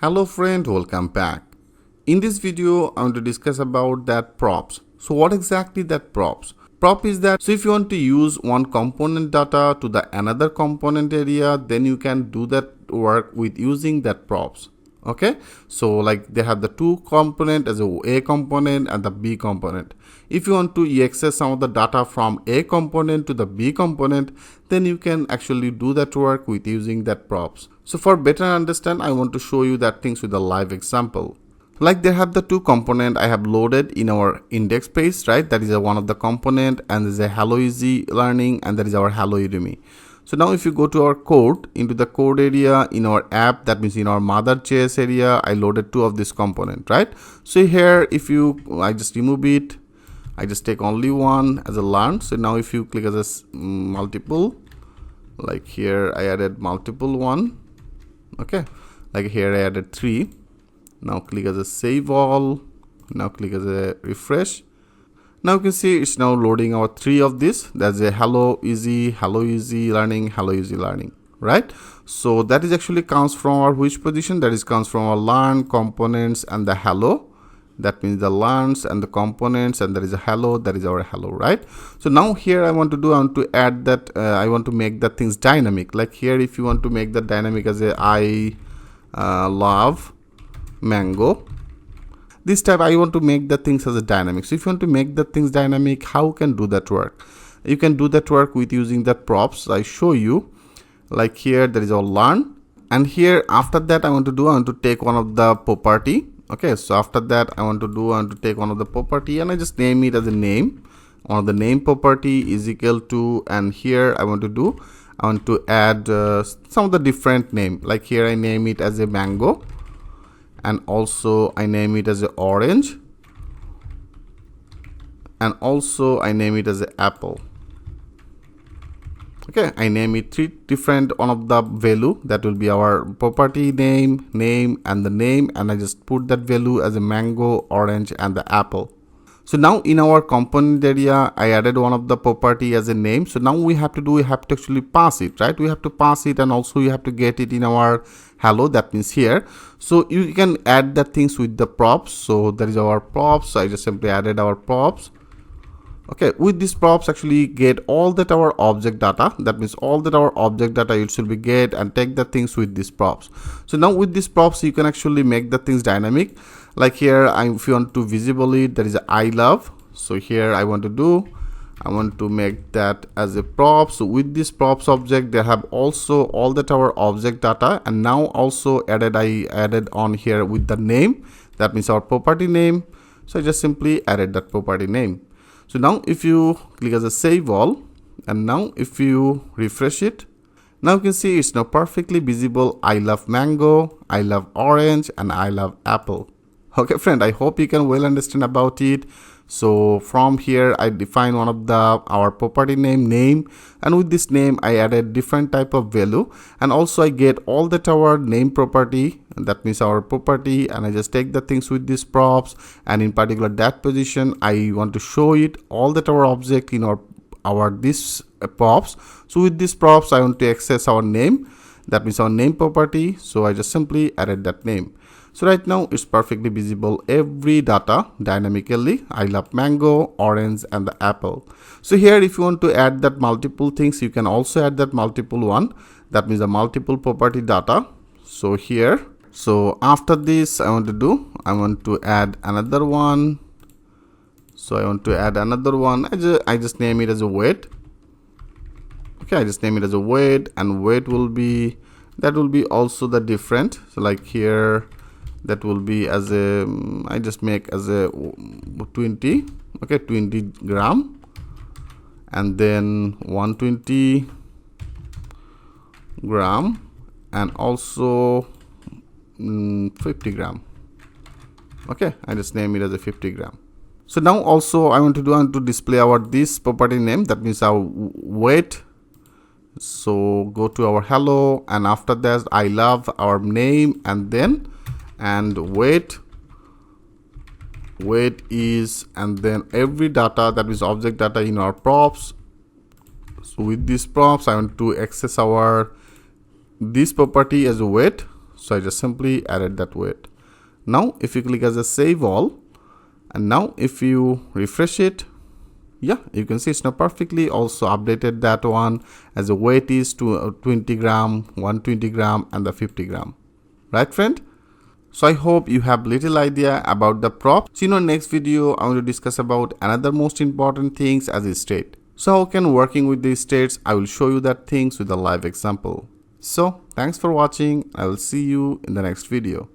Hello friend, welcome back. In this video, I want to discuss about that props. So what exactly that props? Prop is that, so if you want to use one component data to the another component area, then you can do that work with using that props. Okay, so like they have the two component as a component and the B component. If you want to access some of the data from A component to the B component, then you can actually do that work with using that props. So for better understand, I want to show you that things with a live example. Like they have the two component I have loaded in our index page, right? That is one of the component, and there's a Hello Easy Learning, and that is our Hello Udemy. So now if you go to our code, into the code area in our app, that means in our mother.js area, I loaded two of this component, right? So here, I just remove it, I just take only one as a learn. So now if you click as a multiple, like here I added multiple one, okay, like here I added 3. Now click as a save all, now click as a refresh. Now you can see it's now loading our 3 of this. That's a Hello Easy Learning, right? So that is actually comes from our which position? That is comes from our learn, components, and the hello. That means the learns and the components, and there is a hello, that is our hello, right? So now here I want to add that, I want to make the things dynamic. Like here, if you want to make the dynamic as a I love mango, this type I want to make the things as a dynamic. So if you want to make the things dynamic, how you can do that work? You can do that work with using the props I show you. Like here there is our learn, and here after that I want to take one of the property. Okay, so after that I want to take one of the property, and I just name it as a name. One of the name property is equal to, and here I want to add some of the different name. Like here I name it as a mango, and also I name it as a orange, and also I name it as a apple. Okay, I name it 3 different one of the value. That will be our property name, and the name, and I just put that value as a mango, orange, and the apple. So now in our component area, I added one of the property as a name. So now we have to actually pass it, right? We have to pass it, and also you have to get it in our hello, that means here. So you can add the things with the props. So that is our props. So I just simply added our props. Okay, with these props actually get all that our object data. That means all that our object data you should be get and take the things with these props. So now with these props you can actually make the things dynamic. Like here, if you want to visible it, there is a I love. So here I want to make that as a prop. So with this props object, they have also all that our object data, and now also I added on here with the name. That means our property name. So I just simply added that property name. So now if you click as a save all, and now if you refresh it, now you can see it's now perfectly visible. I love mango, I love orange, and I love apple. Okay friend, I hope you can well understand about it. So from here I define one of our property name, and with this name I added different type of value, and also I get all that our name property, and that means our property, and I just take the things with these props, and in particular that position I want to show it all that our object in our this props. So with these props I want to access our name, that means our name property. So I just simply added that name. So right now it's perfectly visible every data dynamically. I love mango, orange, and the apple. So here if you want to add that multiple things, you can also add that multiple one. That means the multiple property data. So here, so after this I want to add another one. So I want to add another one. I just name it as a weight. Okay, I just name it as a weight, and weight will be also the different. So like here, that will be as a, I just make as a 20, okay, 20 gram, and then 120 gram, and also 50 gram. Okay, I just name it as a 50 gram. So now also I want to display our this property name, that means our weight. So go to our hello, and after that I love our name, and then weight is, and then every data, that is object data in our props. So with these props I want to access our this property as a weight. So I just simply added that weight. Now if you click as a save all, and now if you refresh it, yeah, you can see it's now perfectly also updated that one as the weight is to 20 gram, 120 gram and the 50 gram. Right, friend? So I hope you have little idea about the prop. So in our next video, I want to discuss about another most important things as a state. So how can working with these states, I will show you that things with a live example. So thanks for watching. I will see you in the next video.